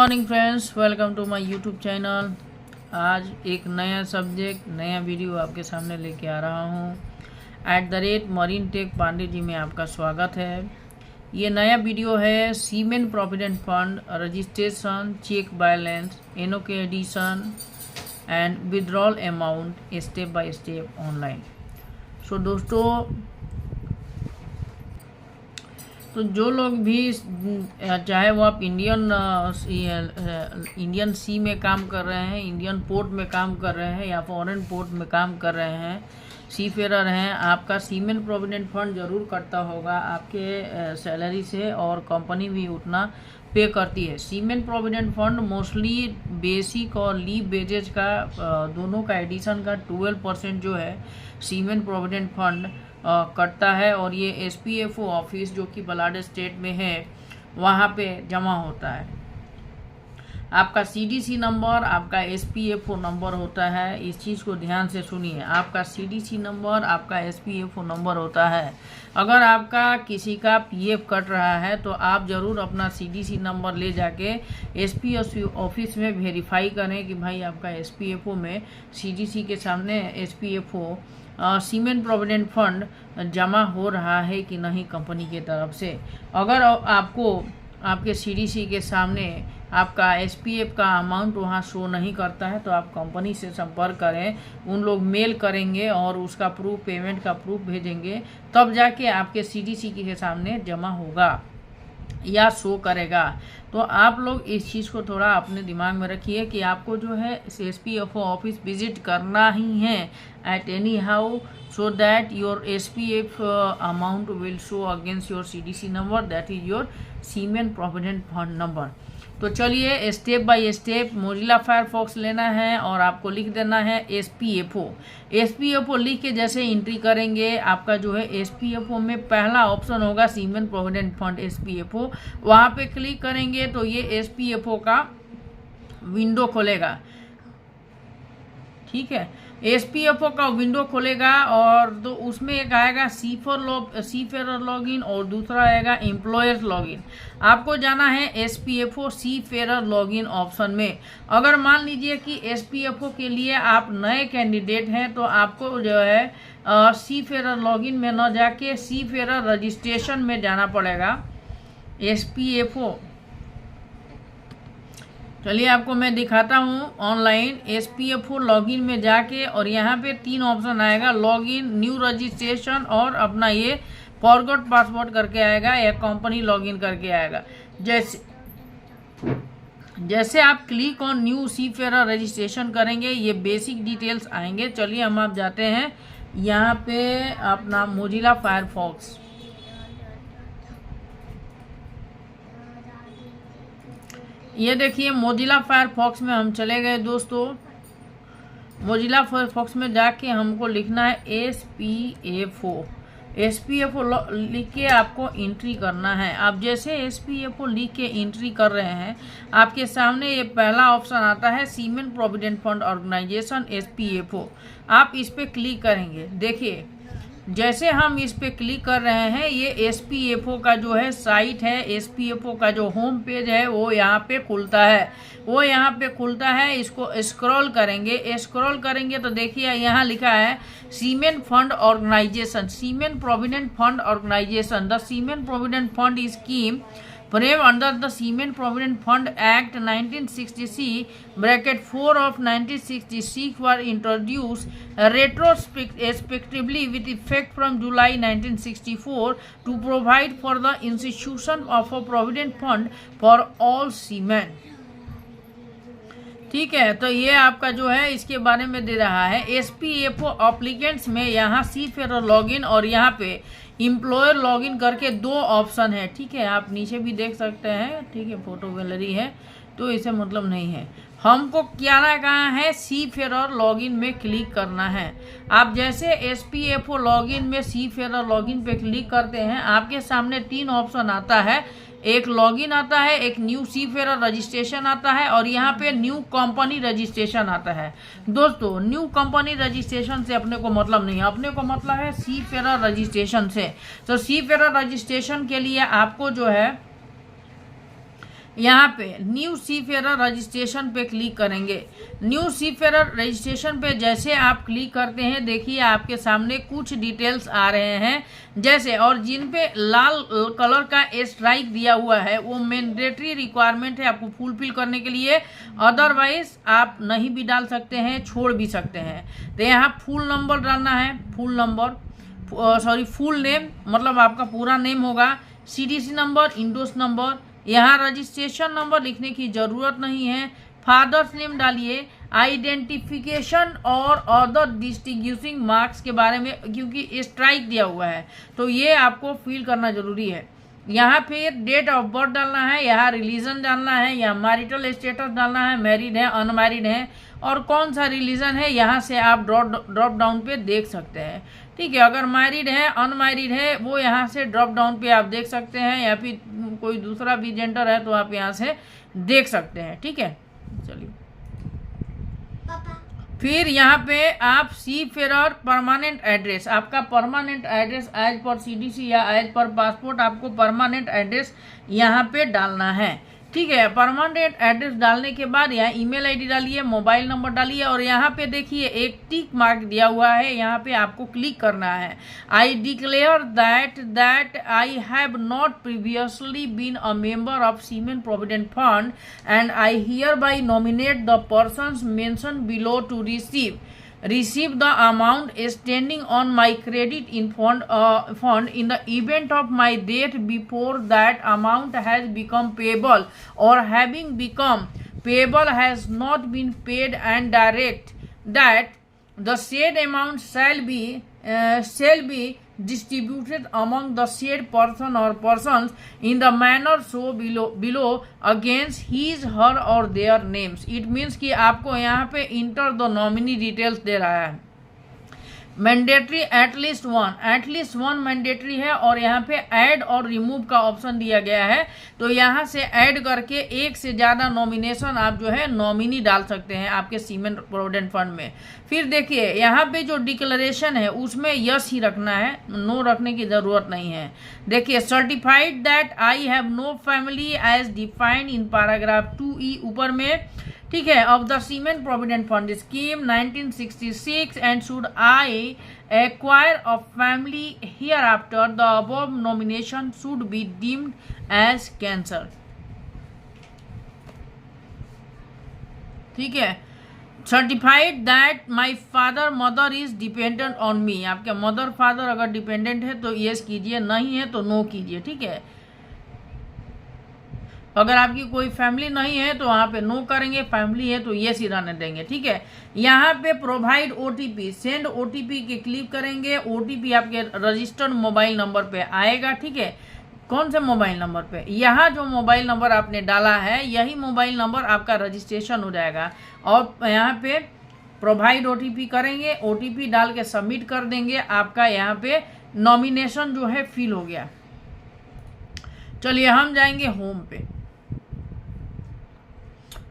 Morning friends, welcome to my YouTube channel. आज एक नया सब्जेक्ट, नया वीडियो आपके सामने लेके आ रहा हूँ। मरीन टेक पांडे जी में आपका स्वागत है। ये नया वीडियो है seaman provident fund registration, check balance, NOK addition and withdrawal amount step by step online. So दोस्तों, तो जो लोग भी चाहे वो आप इंडियन सी में काम कर रहे हैं, इंडियन पोर्ट में काम कर रहे हैं या फॉरेन पोर्ट में काम कर रहे हैं, सी फेरर हैं, आपका सीमेन प्रोविडेंट फंड ज़रूर कटता होगा आपके सैलरी से, और कंपनी भी उतना पे करती है। Seaman provident fund mostly basic और लीव वेजेज का दोनों का एडिशन का 12% जो है सीमेन प्रोविडेंट फंड कटता है, और ये एसपीएफओ ऑफिस जो कि बलाडे स्टेट में है वहाँ पे जमा होता है। आपका सीडीसी नंबर, आपका एसपीएफओ नंबर होता है। इस चीज़ को ध्यान से सुनिए, आपका सीडीसी नंबर, आपका एसपीएफओ नंबर होता है। अगर आपका किसी का पीएफ कट रहा है तो आप ज़रूर अपना सीडीसी नंबर ले जाके एसपीएफओ ऑफिस में वेरीफाई करें कि भाई आपका एसपीएफओ में सीडीसी के सामने एसपीएफओ सीमेन प्रोविडेंट फंड जमा हो रहा है कि नहीं कंपनी के तरफ से। अगर आपको आपके सीडीसी के सामने आपका एसपीएफ का अमाउंट वहाँ शो नहीं करता है तो आप कंपनी से संपर्क करें। उन लोग मेल करेंगे और उसका प्रूफ, पेमेंट का प्रूफ भेजेंगे, तब जाके आपके सीडीसी के सामने जमा होगा या शो करेगा। तो आप लोग इस चीज़ को थोड़ा अपने दिमाग में रखिए कि आपको जो है एसपीएफओ ऑफिस विजिट करना ही है at any how, so that your SPF amount will show against your CDC number, that is your seamen provident fund number. तो चलिए step by step Mozilla Firefox लेना है और आपको लिख देना है एसपीएफओ लिख के जैसे एंट्री करेंगे, आपका जो है एसपीएफओ में पहला ऑप्शन होगा सीमेन प्रोविडेंट फंड एसपीएफओ, वहाँ पे क्लिक करेंगे तो ये एसपीएफओ का विंडो खोलेगा। ठीक है, एसपीएफओ का विंडो खोलेगा और तो उसमें एक आएगा सी फेरर लॉगिन और दूसरा आएगा एम्प्लॉयर्स लॉगिन। आपको जाना है एसपीएफओ सी फेरर लॉगिन ऑप्शन में। अगर मान लीजिए कि एसपीएफओ के लिए आप नए कैंडिडेट हैं तो आपको जो है सी फेरर लॉगिन में न जाके सी फेरर रजिस्ट्रेशन में जाना पड़ेगा। एसपीएफओ, चलिए आपको मैं दिखाता हूँ ऑनलाइन। एसपीएफओ लॉगिन में जाके और यहाँ पे 3 ऑप्शन आएगा, लॉगिन, न्यू रजिस्ट्रेशन और अपना ये फॉरगॉट पासवर्ड करके आएगा या कंपनी लॉगिन करके आएगा। जैसे आप click on new seafarer registration करेंगे ये बेसिक डिटेल्स आएंगे। चलिए हम आप जाते हैं यहाँ पे अपना मोजिला फायरफॉक्स। ये देखिए मोजिला फायरफॉक्स में हम चले गए दोस्तों। मोजिला फायरफॉक्स में जाके हमको लिखना है एसपीएफओ लिख के आपको एंट्री करना है। आप जैसे एसपीएफओ लिख के एंट्री कर रहे हैं आपके सामने ये पहला ऑप्शन आता है सीमेन प्रोविडेंट फंड ऑर्गेनाइजेशन एसपीएफओ। आप इस पे क्लिक करेंगे। देखिए जैसे हम इस पे क्लिक कर रहे हैं ये एसपीएफओ का जो है साइट है, एसपीएफओ का जो होम पेज है वो यहाँ पे खुलता है। इसको स्क्रॉल करेंगे तो देखिए यहाँ लिखा है seaman fund organisation, seaman provident fund organisation. The semen provident fund scheme framed under the Semen Provident Fund Act 1966 of 1966 were introduced retrospectively with effect from July 1964 to provide for the institution of a provident fund for all seamen। ठीक है, तो ये आपका जो है इसके बारे में दे रहा है। एसपीएफओ एप्लीकेंट्स में यहाँ सी फेरर लॉगिन और यहाँ पे एम्प्लॉयर लॉगिन करके 2 ऑप्शन है। ठीक है, आप नीचे भी देख सकते हैं। ठीक है, फोटो गैलरी है तो इसे मतलब नहीं है। हमको क्या ना कहा है सी फेरर लॉगिन में क्लिक करना है। आप जैसे एसपीएफओ लॉगिन में सी फेरर लॉगिन पे क्लिक करते हैं आपके सामने 3 ऑप्शन आता है। एक लॉगिन आता है, एक न्यू सी फेरर रजिस्ट्रेशन आता है और यहाँ पे न्यू कंपनी रजिस्ट्रेशन आता है। दोस्तों न्यू कंपनी रजिस्ट्रेशन से अपने को मतलब नहीं है, अपने को मतलब है सी फेरर रजिस्ट्रेशन से। तो सी फेरर रजिस्ट्रेशन के लिए आपको जो है यहाँ पे न्यू सीफेरर रजिस्ट्रेशन पे क्लिक करेंगे। न्यू सीफेरर रजिस्ट्रेशन पे जैसे आप क्लिक करते हैं, देखिए आपके सामने कुछ डिटेल्स आ रहे हैं जैसे, और जिन पे लाल कलर का स्ट्राइक दिया हुआ है वो मैंडेटरी रिक्वायरमेंट है आपको फुलफिल करने के लिए, अदरवाइज आप नहीं भी डाल सकते हैं, छोड़ भी सकते हैं। तो यहाँ फुल नंबर डालना है, फुल नेम मतलब आपका पूरा नेम होगा, CDC नंबर, इंडोस नंबर, यहाँ रजिस्ट्रेशन नंबर लिखने की ज़रूरत नहीं है, फादर्स नेम डालिए, आइडेंटिफिकेशन और अदर डिस्टिंग्विशिंग मार्क्स के बारे में, क्योंकि स्ट्राइक दिया हुआ है तो ये आपको फिल करना ज़रूरी है। यहाँ फिर डेट ऑफ बर्थ डालना है, यहाँ रिलीजन डालना है, यहाँ मैरिटल स्टेटस डालना है, मैरिड है, अनमैरिड है, और कौन सा रिलीजन है यहाँ से आप ड्रॉप डाउन पे देख सकते हैं। ठीक है, अगर मैरिड है, अनमैरिड है, वो यहाँ से ड्रॉप डाउन पे आप देख सकते हैं, या फिर कोई दूसरा भी जेंडर है तो आप यहाँ से देख सकते हैं। ठीक है, चलिए फिर यहाँ पे आप सीफेरर परमानेंट एड्रेस, आपका permanent address as per CDC या एज पर पासपोर्ट आपको परमानेंट एड्रेस यहाँ पे डालना है। ठीक है, परमानेंट एड्रेस डालने के बाद यहाँ ईमेल आईडी डालिए, मोबाइल नंबर डालिए, और यहाँ पे देखिए एक टिक मार्क दिया हुआ है, यहाँ पे आपको क्लिक करना है। I declare that I have not previously been a member of seamen provident fund and I hereby nominate the persons mention below to receive the amount standing on my credit in fund in the event of my death before that amount has become payable or having become payable has not been paid, and direct that the said amount shall be distributed among the said person or persons in the manner so below against his, her or their names। It means कि आपको यहाँ पे enter the nominee details दे रहा है। Mandatory at least one mandatory है, और यहाँ पे ऐड और रिमूव का ऑप्शन दिया गया है, तो यहाँ से ऐड करके एक से ज़्यादा नॉमिनेशन आप जो है नॉमिनी डाल सकते हैं आपके सीमेन प्रोविडेंट फंड में। फिर देखिए यहाँ पे जो डिक्लेरेशन है उसमें यस ही रखना है, नो रखने की ज़रूरत नहीं है। देखिए certified that I have no family as defined in paragraph 2E ऊपर में, ठीक है, of the semen provident fund scheme 1966 and should I acquire a family hereafter the above nomination should be deemed as cancer. ठीक है, certified that my father mother is dependent on me, आपके mother father अगर dependent है तो yes कीजिए, नहीं है तो नो कीजिए। ठीक है, अगर आपकी कोई फैमिली नहीं है तो वहाँ पे नो करेंगे, फैमिली है तो येस ही रहने देंगे। ठीक है, यहाँ पे प्रोवाइड OTP, सेंड OTP के क्लिक करेंगे, OTP आपके रजिस्टर्ड मोबाइल नंबर पे आएगा। ठीक है, कौन से मोबाइल नंबर पे, यहाँ जो मोबाइल नंबर आपने डाला है यही मोबाइल नंबर आपका रजिस्ट्रेशन हो जाएगा, और यहाँ पे प्रोवाइड OTP करेंगे, OTP डाल के सबमिट कर देंगे, आपका यहाँ पे नॉमिनेशन जो है फिल हो गया। चलिए हम जाएंगे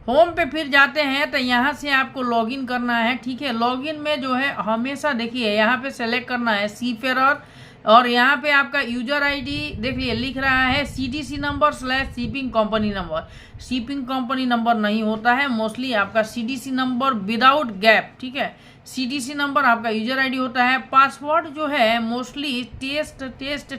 होम पे फिर जाते हैं, तो यहाँ से आपको लॉगिन करना है। ठीक है, लॉगिन में जो है हमेशा देखिए यहाँ पे सेलेक्ट करना है सीफेरर, और यहाँ पे आपका यूजर आईडी देखिए लिख रहा है CDC number / shipping company number. Shipping company number नहीं होता है, मोस्टली आपका CDC नंबर विदाउट गैप। ठीक है, CDC नंबर आपका यूजर आईडी होता है। पासवर्ड जो है मोस्टली टेस्ट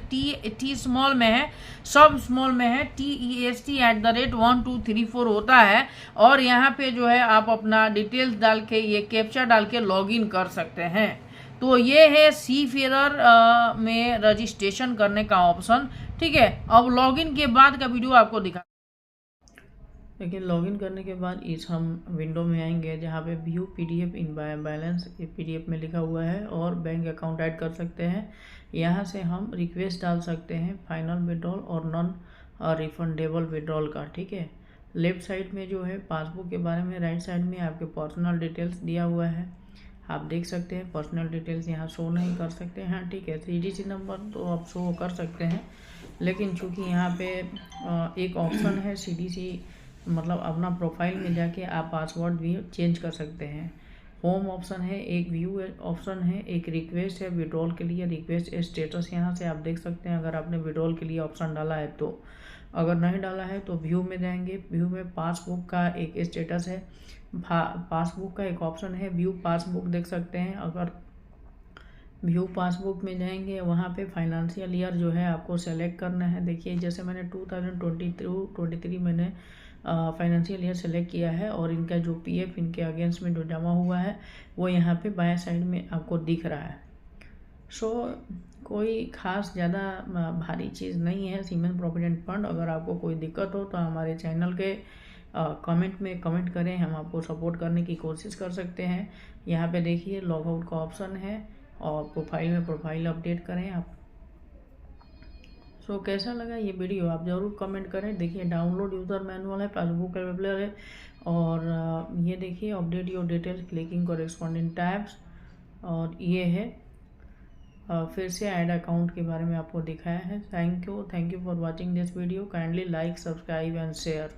टी स्मॉल में है, सब स्मॉल में है, TEST@1234 होता है, और यहाँ पे जो है आप अपना डिटेल्स डाल के ये कैप्चा डाल के लॉगिन कर सकते हैं। तो ये है सीफेरर में रजिस्ट्रेशन करने का ऑप्शन। ठीक है, अब लॉगिन के बाद का वीडियो आपको दिखा। देखिए लॉगिन करने के बाद इस हम विंडो में आएंगे जहाँ पे view PDF in balance PDF में लिखा हुआ है, और बैंक अकाउंट ऐड कर सकते हैं। यहाँ से हम रिक्वेस्ट डाल सकते हैं फाइनल विड्रॉल और नॉन रिफंडेबल विड्रॉल का। ठीक है, लेफ्ट साइड में जो है पासबुक के बारे में, राइट साइड में आपके पर्सनल डिटेल्स दिया हुआ है, आप देख सकते हैं। पर्सनल डिटेल्स यहाँ शो नहीं कर सकते हैं। ठीक है, CDC नंबर तो आप शो कर सकते हैं, लेकिन चूँकि यहाँ पे एक ऑप्शन है CDC मतलब अपना प्रोफाइल में जाके आप पासवर्ड भी चेंज कर सकते हैं। होम ऑप्शन है, एक व्यू ऑप्शन है, एक रिक्वेस्ट है विड्रॉल के लिए, रिक्वेस्ट स्टेटस यहाँ से आप देख सकते हैं अगर आपने विड्रॉल के लिए ऑप्शन डाला है तो। अगर नहीं डाला है तो व्यू में जाएंगे। व्यू में पासबुक का एक स्टेटस है, पासबुक का एक ऑप्शन है, व्यू पासबुक देख सकते हैं। अगर व्यू पासबुक में जाएंगे वहाँ पे फाइनेंशियल ईयर जो है आपको सेलेक्ट करना है। देखिए जैसे मैंने 2023 मैंने फाइनेंशियल ईयर सेलेक्ट किया है और इनका जो पीएफ इनके अगेंस्ट में जो जमा हुआ है वो यहाँ पे बाएं साइड में आपको दिख रहा है। सो कोई ख़ास ज़्यादा भारी चीज़ नहीं है सीमेंट प्रोविडेंट फंड। अगर आपको कोई दिक्कत हो तो हमारे चैनल के कमेंट में कमेंट करें, हम आपको सपोर्ट करने की कोशिश कर सकते हैं। यहाँ पे देखिए लॉग आउट का ऑप्शन है और प्रोफाइल में प्रोफाइल अपडेट करें आप। सो कैसा लगा ये वीडियो आप ज़रूर कमेंट करें। देखिए डाउनलोड यूज़र मैनुअल है, पासबुक अवेलेबल है और ये देखिए update your details clicking corresponding tabs, और ये है फिर से ऐड अकाउंट के बारे में आपको दिखाया है। Thank you for watching this video. Kindly like, subscribe and share.